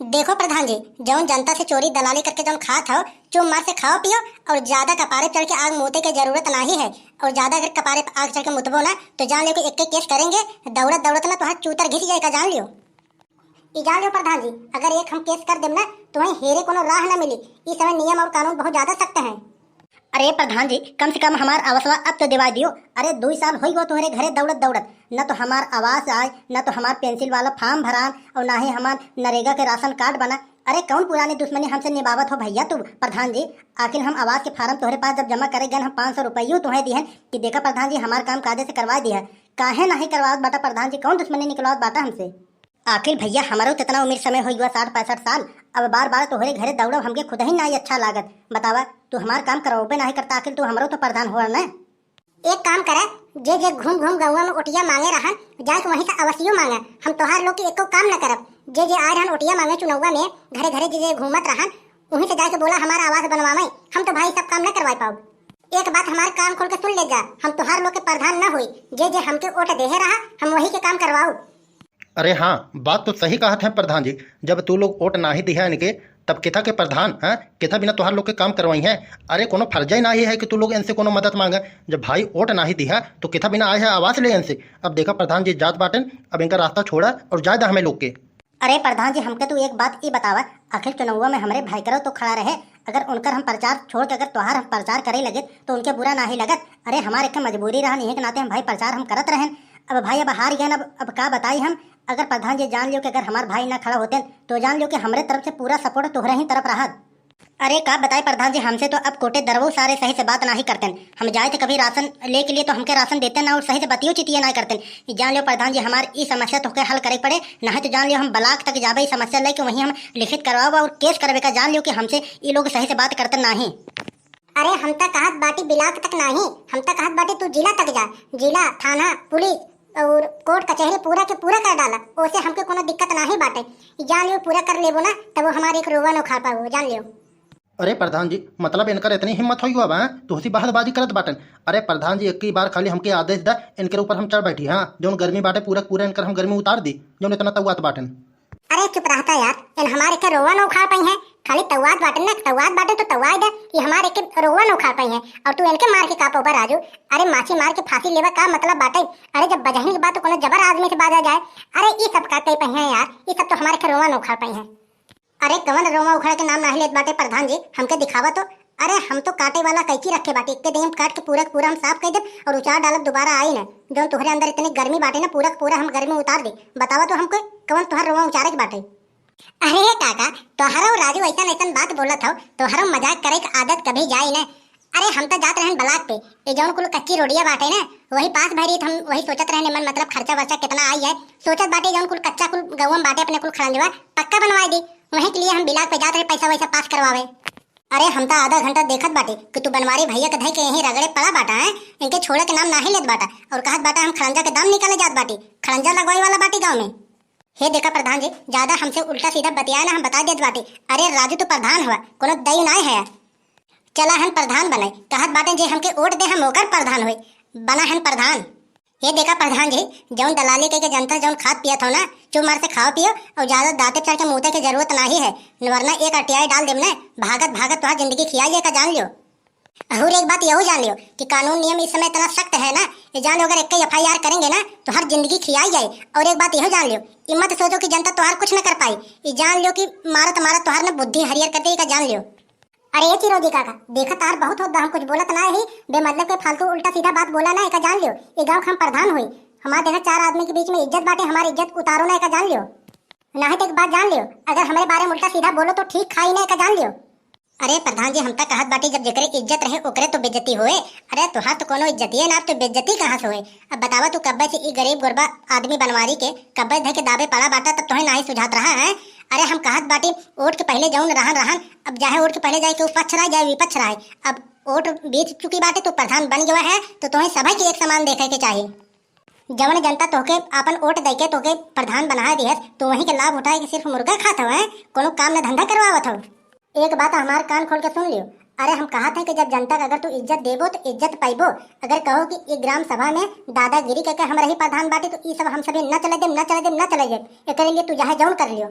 देखो प्रधान जी, जौन जनता से चोरी दलाली करके जौन खात हो, चुप मार से खाओ पियो। और ज्यादा कपारे चढ़ के आग मोते की जरूरत नहीं है। और ज्यादा अगर कपारे पे आग चढ़ के मुतबो ना तो जान लियो कि एक केस करेंगे, दौड़त दौड़त ना तो हाथ चूतर घिस जाएगा। जान लियो जान लियो प्रधान जी, अगर एक हम केस कर देम ना तो वहीं हेरे कोनो राह ना मिली। इस समय नियम और कानून बहुत ज्यादा सख्त हैं। अरे प्रधान जी, कम से कम हमार आवासवा अब तो दिवा दियो। अरे 2 साल हो गो तुम्हारे घरे दौड़त दौड़त, न तो हमार आवास आए, न तो हमार पेंसिल वाला फॉर्म भरान, और ना ही हमार नरेगा के राशन कार्ड बना। अरे कौन पुरानी दुश्मनी हमसे निभावत हो भैया तू प्रधान जी? आखिर हम आवास के फार्म तुम्हारे पास जब जमा करे गए, हम 500 रुपये तुम्हें दिए कि देखा प्रधान जी हमार काम कायदे से करवा दिया। काहे नहीं करवात बाटा प्रधान जी? कौन दुश्मनी निकलवात बाटा हमसे? आखिर भैया हमारो तो इतना उम्र समय हो गया 60-65 साल। अब बार बार तोहरे घरे दौड़ब हमके खुद ही नहीं अच्छा लागत। बतावा तू हमार काम करवाबे नहीं करता, आखिर तू हमारो तो प्रधान हो ना। एक काम करे, जे जे घूम घूम गौवा में ओटिया मांगे रहन, जाके वहीं से अवश्य मांगे। हम तोहार लोग की एको काम न करब। जे जे आए रहन ओटिया मांगे चुनौवा में, घरे घरे जे जे घूमत रहन, उन्हीं से जाके बोला हमारा आवास बनवावे। हम तो भाई सब काम न करवा पाओ। एक बात हमारे कान खोल के सुन ले जा, हम तोहार लोग के प्रधान न हुई। जे जे हमके ओट देहे रहा, हम वही के काम करवाऊ। अरे हाँ, बात तो सही कहा था प्रधान जी। जब तू लोग वोट ना ही दिया इनके, तब किथा के प्रधान है, किथा बिना तुहार लोग के काम करवाई है। अरे कोनो फर्ज ही नहीं है कि तू लोग इनसे कोनो मदद मांगे। जब भाई वोट ना ही दिया तो किथा बिना आए है आवाज ले इनसे। अब देखा प्रधान जी जात बाटन, अब इनका रास्ता छोड़ा और जायदा हमें लोग के। अरे प्रधान जी, हमके तू एक बात ये बतावा, आखिर चुनाव में हमारे भाई करो तो खड़ा रहे। अगर उनकर हम प्रचार छोड़ के अगर त्योहार हम प्रचार करे लगे तो उनके बुरा ना ही लगत। अरे हमारे एक मजबूरी रहा नहीं के नाते हम भाई प्रचार हम करत रहें। अब भाई अब हार गए, अब का बताई हम। अगर प्रधान जी जान लियो कि अगर हमारे भाई ना खड़ा होते तो जान लियो कि हमारे तरफ से पूरा सपोर्ट तोहरे ही तरफ रहा। अरे का बताए प्रधान जी, हमसे तो अब कोटे दरवो सारे सही से बात नहीं करते। हम जाए थे कभी राशन ले के लिए तो हमके राशन देते ना, और सही से बतियो चितिया ना करते। जान लियो प्रधान जी हमारी इस समस्या तो हल करे पड़े, नहीं तो जान लियो हम ब्लॉक तक जाबे समस्या लेके वहीं हम लिखित करवाओ और केस करवे का। जान लियो कि हमसे ये लोग सही से बात करते नहीं। अरे हम तक कहत बाटी ब्लॉक तक नहीं, हम तक कहत बाटी तू जिला तक जा। जिला थाना पुलिस और कोर्ट कचहरी पूरा के पूरा कर डाला, ओसे हमके कोनो दिक्कत नहीं बाटे। जान लियो पूरा कर लेबो ना तब वो हमारे एक रोवा न खा पाओ। जान लियो। अरे प्रधान जी, मतलब इनकर इतनी हिम्मत हुई हुआ तो उसी बहादबाजी करत बाटन। अरे प्रधान जी एक ही बार खाली हमके आदेश दा, इनके ऊपर हम चढ़ बैठी। हाँ, जो गर्मी बाटे पूरा पूरा इनकर हम गर्मी उतार दी, जो इतना तवात बाटन। अरे चुप रहता यार, इन हमारे के रोवा न उखाड़ पाई है। खाली तवात बाटन ना, तवात बाटे तो तवाई दे। ये हमारे के रोवा न उखाड़ पाई है और तू इनके मार के का ऊपर राजू। अरे माछी मार के फांसी लेवा का मतलब बाटे? अरे जब बजहनी की बात तो कोनो जबर आदमी से बाजा जाए। अरे ये सब का कई पाई है यार, ये सब तो हमारे के रोवा न उखाड़ पाई है। अरे कवन रोवा उखाड़ के नाम नहीं लेत बाटे प्रधान जी, हमके दिखावा तो। अरे हम तो काटे वाला कैची रखे बाटे, एक दिन काट के पूरा पूरा हम साफ कर दे और उचार डालब दोबारा आई ना। जो तुम्हारे अंदर इतनी गर्मी बाटे ना, पूरा पूरा हम गर्मी उतार दे। बतावा तो हमको कवन तुहार रोवा उचारे के बाटे? अरे काका, तोहरा राजू ऐसा ऐसा बात बोलत हो, तोहरा मजाक करे के आदत कभी जाई ना। अरे हम तो जात रहन ब्लॉक पे, ये जौन कुल कच्ची रोडिया बाटे ना वही पास भरी, हम वही सोचत रहने मन मतलब खर्चा वर्चा कितना आई है। सोचत बाटे जौन कुल कच्चा कुल गवम बाटे अपने कुल खड़ंजवा पक्का बनवा दी, वहीं के लिए हम ब्लॉक पे जात रहे पैसा वैसा पास करवावे। अरे हम तो आधा घंटा देखत बाटे कि तू बनवारी भैया के धई के यहीं रगड़े पड़ा बाटा है, इनके छोड़े के नाम नहीं लेत बाटा और कहत बाटा हम खड़ंजा के दाम निकाले जात बाटी, खड़ंजा लगवाई वाला बाटी गाँव में। हे देखा प्रधान जी, ज्यादा हमसे उल्टा सीधा बतिया ना, हम बता देत बाटी। अरे राजू तो प्रधान हुआ, कोनो दई नहीं है। चला हन प्रधान बने, कहत बाटे जे हमके वोट दे हम ओकर प्रधान हुई, बना हन प्रधान। ये देखा प्रधान जी, जौन दलाली के जनता जौन खाद पियत हो ना, चुप मार से खाओ पियो और ज्यादा दांते चढ़ के मुँह की जरूरत नहीं है, वरना एक अटियाई डाल देम ना, भागत भागत तुहार जिंदगी खियाइए का। जान लियो। और एक बात यही जान लियो कि कानून नियम इस समय इतना सख्त है ना, ये जान लो अगर एक FIR करेंगे ना तो हर जिंदगी खियाई जाए। और एक बात यही जान लियो, ये मत सोचो कि जनता तुहार कुछ न कर पाई। ये जान लियो कि मारत मारत तुहार ने बुद्धि हरियर कर देगा। जान लियो। अरे ये चिरोजी काका, देखा तार बहुत होता, हम कुछ बोलत ना ही, बेमतलब के फालतू उल्टा सीधा बात बोला ना, एक जान लियो। ये गाँव हम प्रधान हुई, हमारे देखा 4 आदमी के बीच में इज्जत बाटे, हमारी इज्जत उतारो ना, एक जान लियो। ना तो एक बात जान लियो, अगर हमारे बारे में उल्टा सीधा बोलो तो ठीक खाई ना, एक जान लियो। अरे प्रधान जी हम तक कहत बाटी जब जेकरे इज्जत रहे ओकरे तो बेइज्जती होए। अरे तुहार तो कोनो इज्जती है ना, तो बेइज्जती कहाँ से होए? अब बतावा तू कब्बे से ई गरीब गुरबा आदमी बनवारी के कब्बे धे के दाबे पड़ा बाटा, तब तुम्हें नहीं सुझात रहा है। अरे हम कहत बाटी वोट के पहले जाऊन रहन, अब चाहे वोट के पहले जाए के पक्ष रहा जाए विपक्ष रहा। अब वोट बीत चुकी बाटे तो प्रधान बन गया है, तो तुम्हें सभी की एक समान देखे के चाहिए। जवन जनता तोके अपन वोट दे के तोके प्रधान बना दिया तो वहीं के लाभ उठाए कि सिर्फ मुर्गा खात हो, कोनो काम न धंधा करवावत हो। एक बात हमारे कान खोल के सुन लियो, अरे हम कहते हैं कि जब जनता का अगर तू इज्जत देबो तो इज्जत पाइबो। अगर कहो कि ये ग्राम सभा में दादागिरी करके हम रही प्रधान बाटी तो ये सब हम सभी न चले दे, न चले दे, न चले दे। एक लिए तू चाहे जौन कर लियो।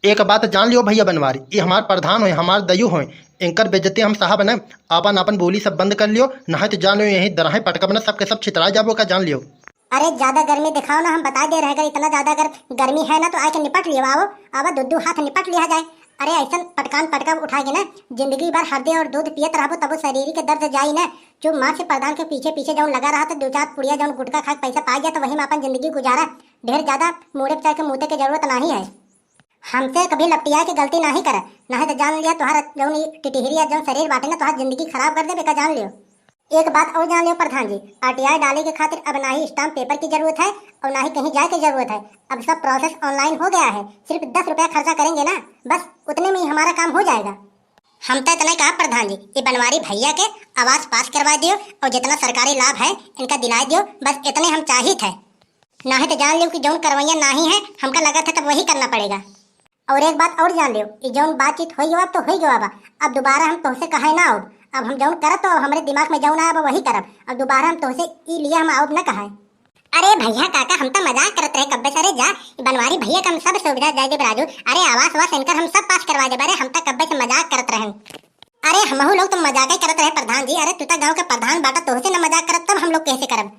एक बात जान लियो भैया बनवारी, ये हमार प्रधान हो, हमार दयु हो, इनकर बेइज्जती हम साहब न आपन आपन बोली सब बंद कर लियो, नहीं तो जान लियो यही दराहे पटकब न सबके सब छितरा जाबो का, जान लियो। अरे ज्यादा गर्मी दिखाओ ना, हम बता दे रहे, अगर इतना ज्यादा अगर गर्मी है ना तो आके निपट लियो, आओ अब दो हाथ निपट लिया जाए। अरे ऐसा पटकान पटका उठाएगी ना, जिंदगी भर हरदे और दूध पियत रहबो तब शरीर के दर्द जाई ना। जो माँ से प्रधान के पीछे पीछे जौन लगा रहा था, दो चार पुड़िया जौन गुटका खा के पैसा पा गया तो वही में अपन जिंदगी गुजारा, ढेर ज्यादा मुड़े चाय के मुँह के जरूरत नहीं है। हमसे कभी लपटिया की गलती नहीं करे, नहीं तो जान लिया तुम्हारा जौन टिटिहरिया जौन शरीर बाटे ना तुम्हारी जिंदगी खराब कर दे बेका, जान लियो। एक बात और जान लियो प्रधान जी, आरटीआई डाले के खातिर अब ना ही स्टाम्प पेपर की जरूरत है और ना ही कहीं जाए की जरूरत है। अब सब प्रोसेस ऑनलाइन हो गया है, सिर्फ 10 रुपया खर्चा करेंगे ना, बस उतने में ही हमारा काम हो जाएगा। हम तो इतना कहा प्रधान जी, ये बनवारी भैया के आवास पास करवा दियो और जितना सरकारी लाभ है इनका दिला दियो, बस इतने हम चाहिए थे। ना ही तो जान लियो कि जौन करवैया ना ही है, हमका लगा था तब वही करना पड़ेगा। और एक बात और जान लियो, ये जौन बातचीत हो गया अब तो हो गया, अब दोबारा हम तुमसे कहे ना आओ, अब हम जौन करब तो हमारे दिमाग में जौन आए अब वही करब, अब दोबारा हम तुमसे ई लिए हम आओ न कहे। अरे भैया काका हम तो मजाक करते रहे कब्बे से, अरे जा बनवारी भैया का हम सब सुविधा दे देब राजू, अरे आवास वास इनकर हम सब पास करवा देब, अरे हम तो कब्बे से मजाक करते रहे। अरे हमहू लोग तो मजाक ही करते रहे प्रधान जी, अरे तू तो गाँव के प्रधान बाटा, तुमसे न मजाक करब तब हम लोग कैसे करब।